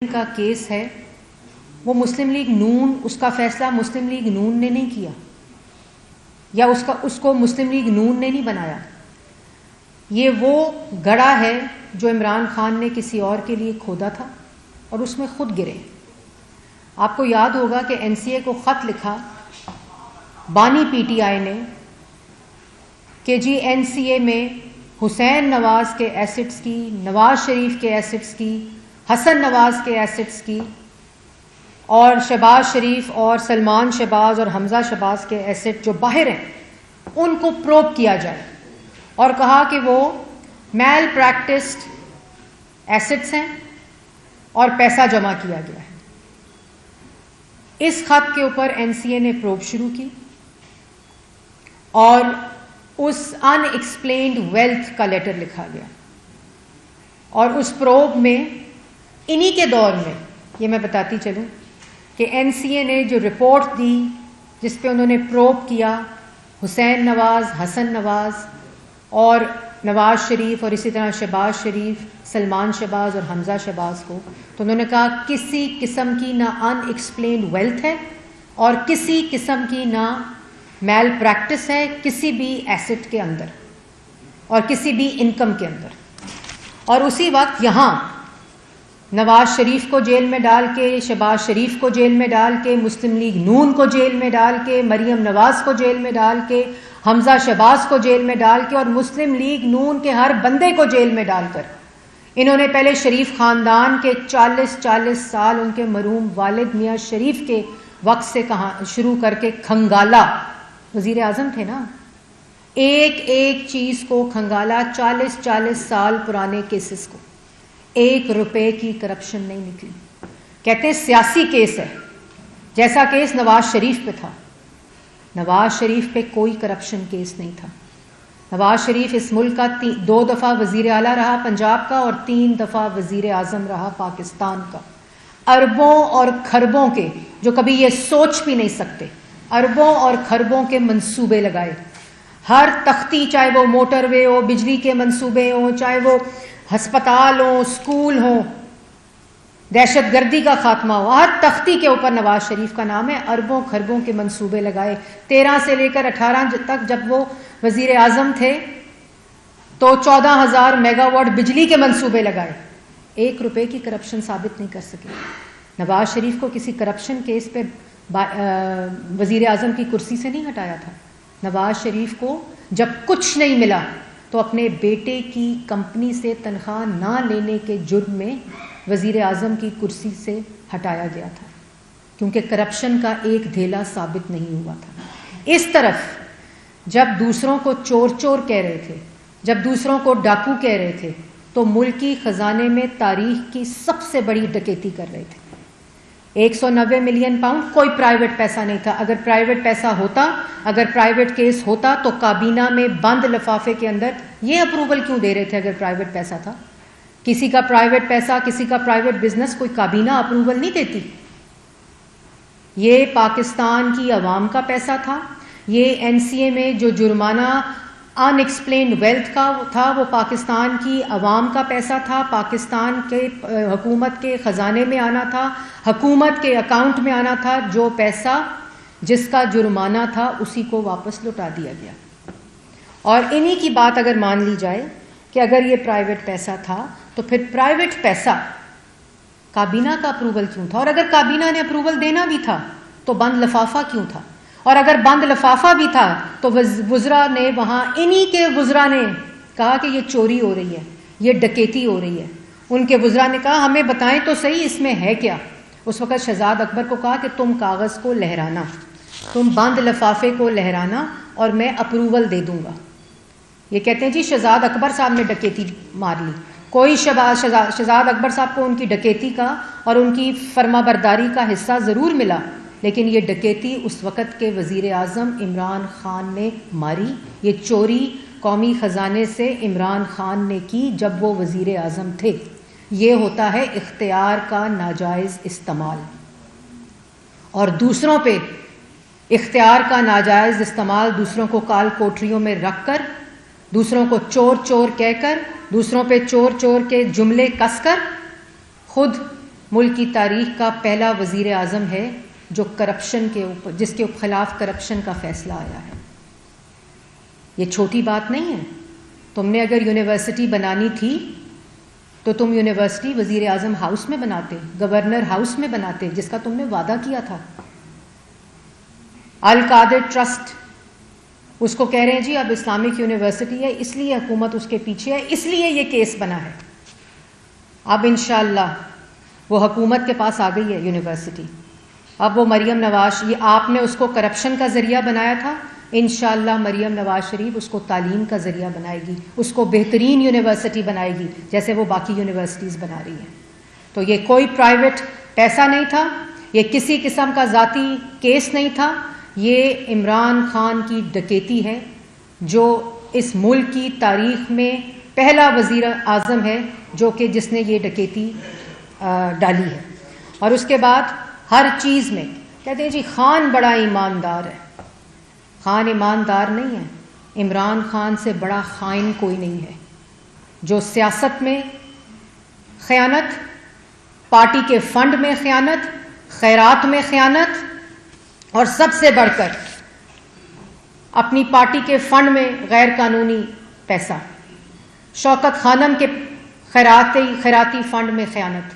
کا کیس ہے وہ مسلم لیگ نون، اس کا فیصلہ مسلم لیگ نون نے نہیں کیا یا اس کو مسلم لیگ نون نے نہیں بنایا. یہ وہ گڑھا ہے جو عمران خان نے کسی اور کے لیے کھودا تھا اور اس میں خود گرے. آپ کو یاد ہوگا کہ این سی اے کو خط لکھا بانی پی ٹی آئی نے کہ جی این سی اے میں حسین نواز کے ایسٹس کی، نواز شریف کے ایسٹس کی، حسن نواز کے ایسٹس کی اور شہباز شریف اور سلمان شہباز اور حمزہ شہباز کے ایسٹ جو باہر ہیں ان کو پروب کیا جائے، اور کہا کہ وہ میل پریکٹسڈ ایسٹس ہیں اور پیسہ جمع کیا گیا ہے. اس خط کے اوپر این سی اے نے پروب شروع کی اور اس ان ایکسپلینڈ ویلتھ کا لیٹر لکھا گیا، اور اس پروب میں انہی کے دور میں یہ میں بتاتی چلوں کہ این سی اے نے جو رپورٹ دی جس پہ انہوں نے پروب کیا حسین نواز، حسن نواز اور نواز شریف اور اسی طرح شہباز شریف، سلمان شہباز اور حمزہ شہباز کو، تو انہوں نے کہا کسی قسم کی نہ ان ایکسپلینڈ ویلتھ ہے اور کسی قسم کی نہ میل پریکٹس ہے کسی بھی ایسٹ کے اندر اور کسی بھی انکم کے اندر. اور اسی وقت یہاں نواز شریف کو جیل میں ڈال کے، شہباز شریف کو جیل میں ڈال کے، مسلم لیگ نون کو جیل میں ڈال کے، مریم نواز کو جیل میں ڈال کے، حمزہ شہباز کو جیل میں ڈال کے اور مسلم لیگ نون کے ہر بندے کو جیل میں ڈال کر انہوں نے پہلے شریف خاندان کے 40 سال ان کے مرحوم والد میاں شریف کے وقت سے شروع کر کے کھنگالا، وزیر اعظم تھے نا، ایک ایک چیز کو کھنگالا، 40 سال پرانے کیسز کو، 1 روپے کی کرپشن نہیں نکلی. کہتے ہیں سیاسی کیس ہے، جیسا کیس نواز شریف پہ تھا. نواز شریف پہ کوئی کرپشن کیس نہیں تھا. نواز شریف اس ملک کا 2 دفعہ وزیر اعلیٰ رہا پنجاب کا اور 3 دفعہ وزیر اعظم رہا پاکستان کا. اربوں اور کھربوں کے، جو کبھی یہ سوچ بھی نہیں سکتے، اربوں اور کھربوں کے منصوبے لگائے. ہر تختی، چاہے وہ موٹر وے ہو، بجلی کے منصوبے ہوں، چاہے وہ ہسپتال ہوں، اسکول ہوں، دہشت گردی کا خاتمہ ہو، ہر تختی کے اوپر نواز شریف کا نام ہے. اربوں کھربوں کے منصوبے لگائے. 13 سے لے کر 18 تک جب وہ وزیر اعظم تھے تو 14,000 میگا واٹ بجلی کے منصوبے لگائے. 1 روپے کی کرپشن ثابت نہیں کر سکے. نواز شریف کو کسی کرپشن کیس پہ وزیر اعظم کی کرسی سے نہیں ہٹایا تھا. نواز شریف کو جب کچھ نہیں ملا تو اپنے بیٹے کی کمپنی سے تنخواہ نہ لینے کے جرم میں وزیر اعظم کی کرسی سے ہٹایا گیا تھا، کیونکہ کرپشن کا ایک دھیلا ثابت نہیں ہوا تھا. اس طرف جب دوسروں کو چور چور کہہ رہے تھے، جب دوسروں کو ڈاکو کہہ رہے تھے، تو ملکی خزانے میں تاریخ کی سب سے بڑی ڈکیتی کر رہے تھے. 190 ملین پاؤنڈ کوئی پرائیویٹ پیسہ نہیں تھا. اگر پرائیویٹ پیسہ ہوتا، اگر پرائیویٹ کیس ہوتا تو کابینہ میں بند لفافے کے اندر یہ اپروول کیوں دے رہے تھے؟ اگر پرائیویٹ پیسہ تھا، کسی کا پرائیویٹ پیسہ، کسی کا پرائیویٹ بزنس کوئی کابینہ اپروول نہیں دیتی. یہ پاکستان کی عوام کا پیسہ تھا. یہ این سی اے میں جو جرمانہ ان ایکسپلینڈ ویلتھ کا تھا وہ پاکستان کی عوام کا پیسہ تھا، پاکستان کے حکومت کے خزانے میں آنا تھا، حکومت کے اکاؤنٹ میں آنا تھا. جو پیسہ جس کا جرمانہ تھا اسی کو واپس لوٹا دیا گیا. اور انہی کی بات اگر مان لی جائے کہ اگر یہ پرائیویٹ پیسہ تھا تو پھر پرائیویٹ پیسہ کابینہ کا اپروول کیوں تھا؟ اور اگر کابینہ نے اپروول دینا بھی تھا تو بند لفافہ کیوں تھا؟ اور اگر بند لفافہ بھی تھا تو وزراء نے وہاں، انہی کے وزراء نے کہا کہ یہ چوری ہو رہی ہے، یہ ڈکیتی ہو رہی ہے. ان کے وزراء نے کہا ہمیں بتائیں تو صحیح اس میں ہے کیا. اس وقت شہزاد اکبر کو کہا کہ تم کاغذ کو لہرانا، تم بند لفافے کو لہرانا اور میں اپروول دے دوں گا. یہ کہتے ہیں جی شہزاد اکبر صاحب نے ڈکیتی مار لی. کوئی شہزاد اکبر صاحب کو ان کی ڈکیتی کا اور ان کی فرما برداری کا حصہ ضرور ملا، لیکن یہ ڈکیتی اس وقت کے وزیر اعظم عمران خان نے ماری. یہ چوری قومی خزانے سے عمران خان نے کی جب وہ وزیر اعظم تھے. یہ ہوتا ہے اختیار کا ناجائز استعمال. اور دوسروں پہ اختیار کا ناجائز استعمال، دوسروں کو کال کوٹریوں میں رکھ کر، دوسروں کو چور چور کہہ کر، دوسروں پہ چور چور کے جملے کس کر، خود ملک کی تاریخ کا پہلا وزیر اعظم ہے جو کرپشن کے اوپر، جس کے خلاف کرپشن کا فیصلہ آیا ہے. یہ چھوٹی بات نہیں ہے. تم نے اگر یونیورسٹی بنانی تھی تو تم یونیورسٹی وزیر اعظم ہاؤس میں بناتے، گورنر ہاؤس میں بناتے، جس کا تم نے وعدہ کیا تھا. القادر ٹرسٹ، اس کو کہہ رہے ہیں جی اب اسلامک یونیورسٹی ہے، اس لیے حکومت اس کے پیچھے ہے، اس لیے یہ کیس بنا ہے. اب انشاءاللہ وہ حکومت کے پاس آ گئی ہے یونیورسٹی. اب وہ مریم نواز، یہ آپ نے اس کو کرپشن کا ذریعہ بنایا تھا، انشاءاللہ مریم نواز شریف اس کو تعلیم کا ذریعہ بنائے گی، اس کو بہترین یونیورسٹی بنائے گی جیسے وہ باقی یونیورسٹیز بنا رہی ہے. تو یہ کوئی پرائیویٹ پیسہ نہیں تھا، یہ کسی قسم کا ذاتی کیس نہیں تھا، یہ عمران خان کی ڈکیتی ہے جو اس ملک کی تاریخ میں پہلا وزیر اعظم ہے جو کہ جس نے یہ ڈکیتی ڈالی ہے. اور اس کے بعد ہر چیز میں کہتے ہیں جی خان بڑا ایماندار ہے. خان ایماندار نہیں ہے، عمران خان سے بڑا خائن کوئی نہیں ہے. جو سیاست میں خیانت، پارٹی کے فنڈ میں خیانت، خیرات میں خیانت، اور سب سے بڑھ کر اپنی پارٹی کے فنڈ میں غیر قانونی پیسہ، شوکت خانم کے خیراتی فنڈ میں خیانت،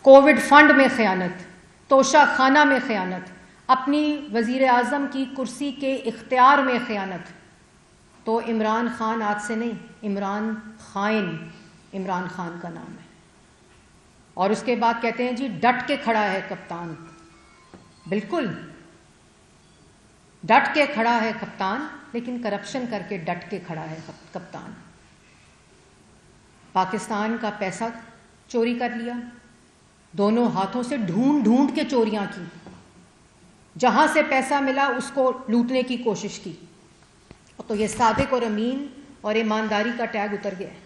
کووڈ فنڈ میں خیانت، توشہ خانہ میں خیانت، اپنی وزیر اعظم کی کرسی کے اختیار میں خیانت. تو عمران خان آج سے نہیں، عمران خائن عمران خان کا نام ہے. اور اس کے بعد کہتے ہیں جی ڈٹ کے کھڑا ہے کپتان. بالکل ڈٹ کے کھڑا ہے کپتان، لیکن کرپشن کر کے ڈٹ کے کھڑا ہے کپتان. پاکستان کا پیسہ چوری کر لیا، دونوں ہاتھوں سے ڈھونڈ ڈھونڈ کے چوریاں کی، جہاں سے پیسہ ملا اس کو لوٹنے کی کوشش کی. تو یہ صادق اور امین اور ایمانداری کا ٹیگ اتر گیا ہے.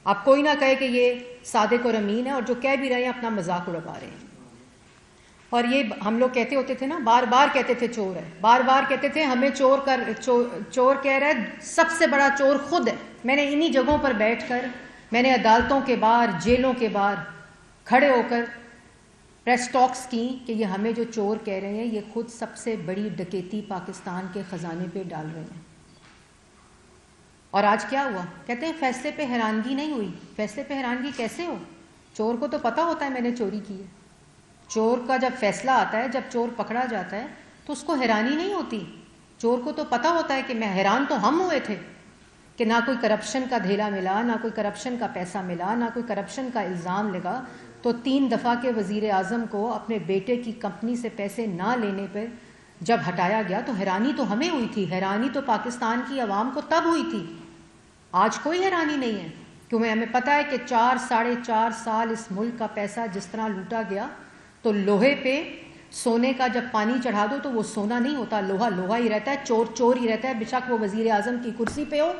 آپ کوئی نہ کہے کہ یہ صادق اور امین ہے، اور جو کہہ بھی رہے ہیں اپنا مذاق اڑوا رہے ہیں. اور یہ ہم لوگ کہتے ہوتے تھے نا، بار بار کہتے تھے چور ہے، بار بار کہتے تھے ہمیں چور کہہ رہا ہے، سب سے بڑا چور خود ہے. میں نے انہی جگہوں پر بیٹھ کر، میں نے عدالتوں کے باہر، جیلوں کے باہر کھڑے ہو کر پریس ٹاکس کی کہ یہ ہمیں جو چور کہہ رہے ہیں یہ خود سب سے بڑی ڈکیتی پاکستان کے خزانے پہ ڈال رہے ہیں. اور آج کیا ہوا؟ کہتے ہیں فیصلے پہ حیرانگی نہیں ہوئی. فیصلے پہ حیرانگی کیسے ہو؟ چور کو تو پتہ ہوتا ہے میں نے چوری کی ہے. چور کا جب فیصلہ آتا ہے، جب چور پکڑا جاتا ہے تو اس کو حیرانی نہیں ہوتی. چور کو تو پتہ ہوتا ہے کہ میں حیران تو ہم ہوئے تھے کہ نہ کوئی کرپشن کا دھیلا ملا، نہ کوئی کرپشن کا پیسہ ملا، نہ کوئی کرپشن کا الزام لگا. تو 3 دفعہ کے وزیر اعظم کو اپنے بیٹے کی کمپنی سے پیسے نہ لینے پر جب ہٹایا گیا تو حیرانی تو ہمیں ہوئی تھی. حیرانی تو پاکستان کی عوام کو تب ہوئی تھی. آج کوئی حیرانی نہیں ہے، کیونکہ ہمیں پتہ ہے کہ 4-4.5 سال اس ملک کا پیسہ جس طرح لوٹا گیا. تو لوہے پہ سونے کا جب پانی چڑھا دو تو وہ سونا نہیں ہوتا، لوہا لوہا ہی رہتا ہے، چور چور ہی رہتا ہے، بے شک وہ وزیر اعظم کی کرسی پہ ہو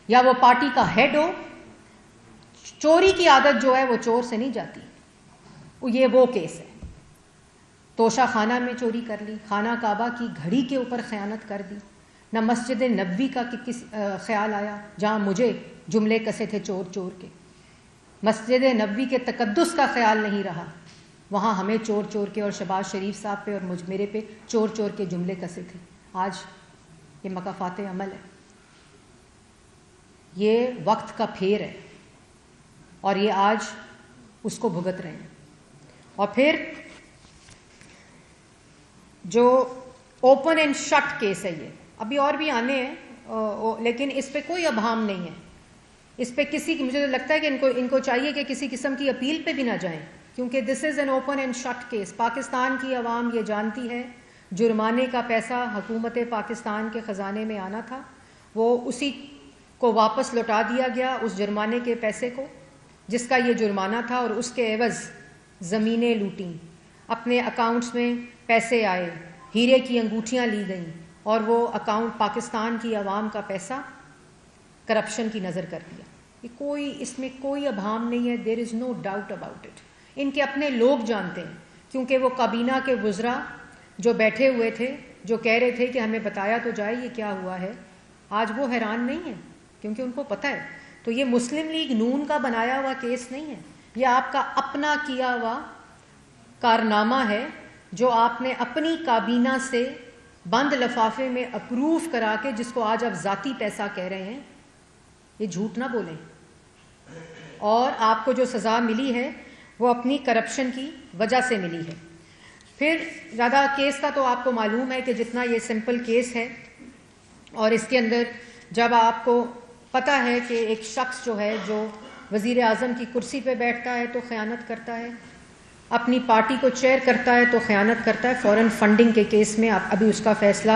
یا وہ پارٹی کا ہیڈ ہو. چوری کی عادت جو ہے وہ چور سے نہیں جاتی. یہ وہ کیس ہے. توشہ خانہ میں چوری کر لی، خانہ کعبہ کی گھڑی کے اوپر خیانت کر دی. نہ مسجد نبوی کا خیال آیا جہاں مجھے جملے کسے تھے چور چور کے. مسجد نبوی کے تقدس کا خیال نہیں رہا، وہاں ہمیں چور چور کے اور شہباز شریف صاحب پہ اور میرے پہ چور چور کے جملے کسے تھے. آج یہ مکافات عمل ہے. یہ وقت کا پھیر ہے اور یہ آج اس کو بھگت رہے ہیں. اور پھر جو اوپن اینڈ شٹ کیس ہے، یہ ابھی اور بھی آنے ہیں لیکن اس پہ کوئی ابہام نہیں ہے. اس پہ مجھے لگتا ہے کہ ان کو چاہیے کہ کسی قسم کی اپیل پہ بھی نہ جائیں، کیونکہ this is an open and shut case. Pakistan کی عوام یہ جانتی ہے جرمانے کا پیسہ حکومت پاکستان کے خزانے میں آنا تھا، وہ اسی کو واپس لوٹا دیا گیا، اس جرمانے کے پیسے کو جس کا یہ جرمانہ تھا. اور اس کے عوض زمینیں لوٹیں، اپنے اکاؤنٹس میں پیسے آئے، ہیرے کی انگوٹھیاں لی گئیں، اور وہ اکاؤنٹ پاکستان کی عوام کا پیسہ کرپشن کی نظر کر دیا. اس میں کوئی ابہام نہیں ہے. دیر از نو ڈاؤٹ اباؤٹ اٹ. ان کے اپنے لوگ جانتے ہیں، کیونکہ وہ کابینہ کے وزراء جو بیٹھے ہوئے تھے، جو کہہ رہے تھے کہ ہمیں بتایا تو جائے یہ کیا ہوا ہے، آج وہ حیران نہیں ہیں کیونکہ ان کو پتہ ہے. تو یہ مسلم لیگ نون کا بنایا ہوا کیس نہیں ہے. یہ آپ کا اپنا کیا ہوا کارنامہ ہے جو آپ نے اپنی کابینہ سے بند لفافے میں اپروو کرا کے، جس کو آج آپ ذاتی پیسہ کہہ رہے ہیں، یہ جھوٹ نہ بولیں. اور آپ کو جو سزا ملی ہے وہ اپنی کرپشن کی وجہ سے ملی ہے. پھر زیادہ کیس کا تو آپ کو معلوم ہے کہ جتنا یہ سمپل کیس ہے، اور اس کے اندر جب آپ کو پتہ ہے کہ ایک شخص جو ہے جو وزیر اعظم کی کرسی پہ بیٹھتا ہے تو خیانت کرتا ہے، اپنی پارٹی کو چیئر کرتا ہے تو خیانت کرتا ہے. فورن فنڈنگ کے کیس میں ابھی اس کا فیصلہ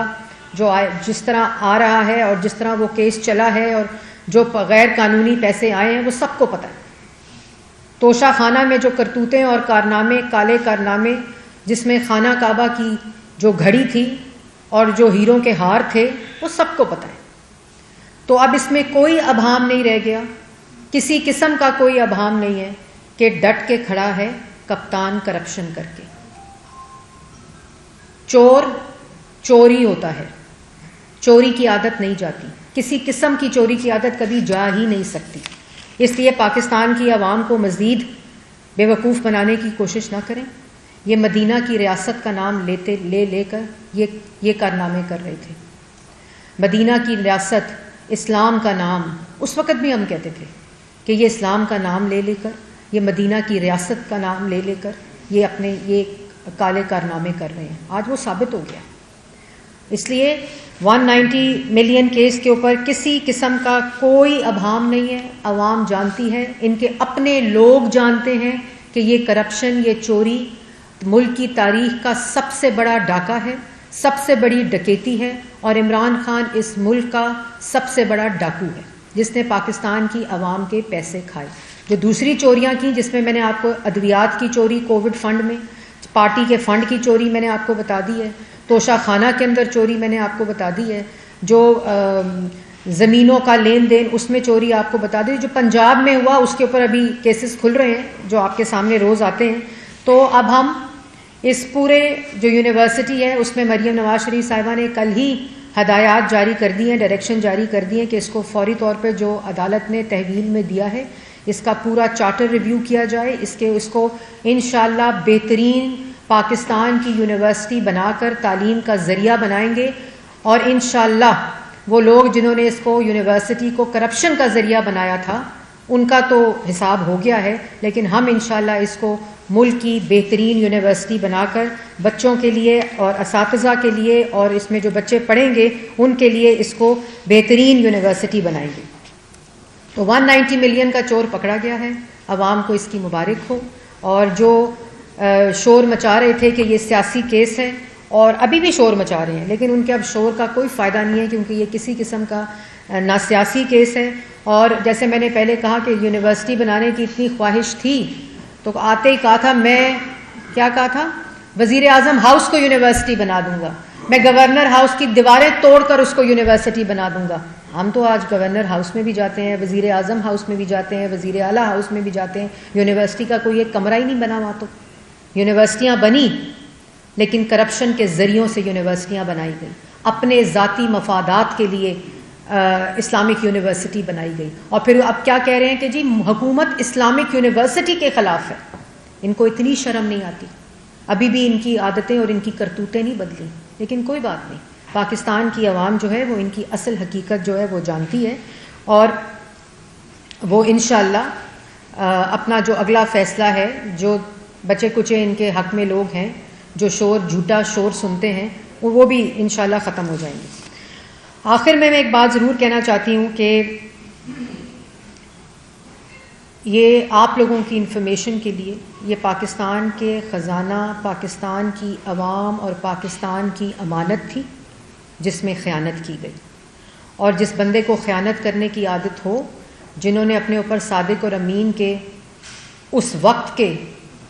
جو جس طرح آ رہا ہے اور جس طرح وہ کیس چلا ہے اور جو غیر قانونی پیسے آئے ہیں وہ سب کو پتہ ہے. توشہ خانہ میں جو کرتوتیں اور کارنامے، کالے کارنامے، جس میں خانہ کعبہ کی جو گھڑی تھی اور جو ہیروں کے ہار تھے، وہ سب کو پتہ ہے. تو اب اس میں کوئی ابہام نہیں رہ گیا، کسی قسم کا کوئی ابہام نہیں ہے کہ ڈٹ کے کھڑا ہے کپتان کرپشن کر کے. چور چوری ہوتا ہے، چوری کی عادت نہیں جاتی، کسی قسم کی چوری کی عادت کبھی جا ہی نہیں سکتی. اس لیے پاکستان کی عوام کو مزید بے وقوف بنانے کی کوشش نہ کریں. یہ مدینہ کی ریاست کا نام لے کر یہ کارنامے کر رہے تھے. مدینہ کی ریاست، اسلام کا نام، اس وقت بھی ہم کہتے تھے کہ یہ اسلام کا نام لے کر، یہ مدینہ کی ریاست کا نام لے کر یہ اپنے یہ کالے کارنامے کر رہے ہیں. آج وہ ثابت ہو گیا. اس لیے 190 ملین کیس کے اوپر کسی قسم کا کوئی ابہام نہیں ہے. عوام جانتی ہے، ان کے اپنے لوگ جانتے ہیں کہ یہ کرپشن، یہ چوری ملک کی تاریخ کا سب سے بڑا ڈاکہ ہے، سب سے بڑی ڈکیتی ہے. اور عمران خان اس ملک کا سب سے بڑا ڈاکو ہے جس نے پاکستان کی عوام کے پیسے کھائے. جو دوسری چوریاں کی، جس میں میں نے آپ کو ادویات کی چوری کووڈ فنڈ میں، پارٹی کے فنڈ کی چوری میں نے آپ کو بتا دی ہے، توشہ خانہ کے اندر چوری میں نے آپ کو بتا دی ہے، جو زمینوں کا لین دین اس میں چوری آپ کو بتا دی، جو پنجاب میں ہوا اس کے اوپر ابھی کیسز کھل رہے ہیں جو آپ کے سامنے روز آتے ہیں. تو اب ہم اس پورے جو یونیورسٹی ہے اس میں مریم نواز شریف صاحبہ نے کل ہی ہدایات جاری کر دی ہیں، ڈائریکشن جاری کر دی ہیں کہ اس کو فوری طور پہ جو عدالت نے تحویل میں دیا ہے اس کا پورا چارٹر ریویو کیا جائے. اس کو انشاءاللہ بہترین پاکستان کی یونیورسٹی بنا کر تعلیم کا ذریعہ بنائیں گے. اور انشاءاللہ وہ لوگ جنہوں نے اس کو یونیورسٹی کو کرپشن کا ذریعہ بنایا تھا ان کا تو حساب ہو گیا ہے، لیکن ہم انشاءاللہ اس کو ملک کی بہترین یونیورسٹی بنا کر بچوں کے لیے اور اساتذہ کے لیے اور اس میں جو بچے پڑھیں گے ان کے لیے اس کو بہترین یونیورسٹی بنائیں گے. تو 190 ملین کا چور پکڑا گیا ہے. عوام کو اس کی مبارک ہو. اور جو شور مچا رہے تھے کہ یہ سیاسی کیس ہے، اور ابھی بھی شور مچا رہے ہیں، لیکن ان کے اب شور کا کوئی فائدہ نہیں ہے کیونکہ یہ کسی قسم کا نہ سیاسی کیس ہے. اور جیسے میں نے پہلے کہا کہ یونیورسٹی بنانے کی اتنی خواہش تھی تو آتے ہی کہا تھا، میں کیا کہا تھا، وزیر اعظم ہاؤس کو یونیورسٹی بنا دوں گا، میں گورنر ہاؤس کی دیواریں توڑ کر اس کو یونیورسٹی بنا دوں گا. ہم تو آج گورنر ہاؤس میں بھی جاتے ہیں، وزیر اعظم ہاؤس میں بھی جاتے ہیں، وزیر اعلیٰ ہاؤس میں بھی جاتے ہیں. یونیورسٹی کا کوئی ایک کمرہ ہی نہیں بنا ہوا. تو یونیورسٹیاں بنی لیکن کرپشن کے ذریعوں سے یونیورسٹیاں بنائی گئی، اپنے ذاتی مفادات کے لیے اسلامک یونیورسٹی بنائی گئی. اور پھر اب کیا کہہ رہے ہیں کہ جی حکومت اسلامک یونیورسٹی کے خلاف ہے. ان کو اتنی شرم نہیں آتی. ابھی بھی ان کی عادتیں اور ان کی کرتوتیں نہیں بدلی. لیکن کوئی بات نہیں، پاکستان کی عوام جو ہے وہ ان کی اصل حقیقت جو ہے وہ جانتی ہے، اور وہ انشاءاللہ اپنا جو اگلا فیصلہ ہے، جو بچے کچے ان کے حق میں لوگ ہیں جو جھوٹا شور سنتے ہیں، وہ بھی انشاءاللہ ختم ہو جائیں گے. آخر میں ایک بات ضرور کہنا چاہتی ہوں کہ یہ آپ لوگوں کی انفارمیشن کے لیے، یہ پاکستان کے خزانہ، پاکستان کی عوام اور پاکستان کی امانت تھی جس میں خیانت کی گئی. اور جس بندے کو خیانت کرنے کی عادت ہو، جنہوں نے اپنے اوپر صادق اور امین کے اس وقت کے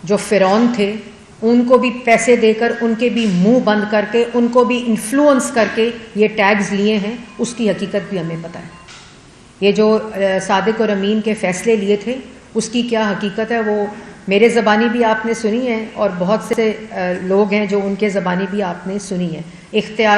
جو فرعون تھے ان کو بھی پیسے دے کر، ان کے بھی منہ بند کر کے، ان کو بھی انفلوئنس کر کے یہ ٹیگز لیے ہیں، اس کی حقیقت بھی ہمیں پتہ ہے. یہ جو صادق اور امین کے فیصلے لیے تھے اس کی کیا حقیقت ہے وہ میرے زبانی بھی آپ نے سنی ہے، اور بہت سے لوگ ہیں جو ان کے زبانی بھی آپ نے سنی ہے. اختیار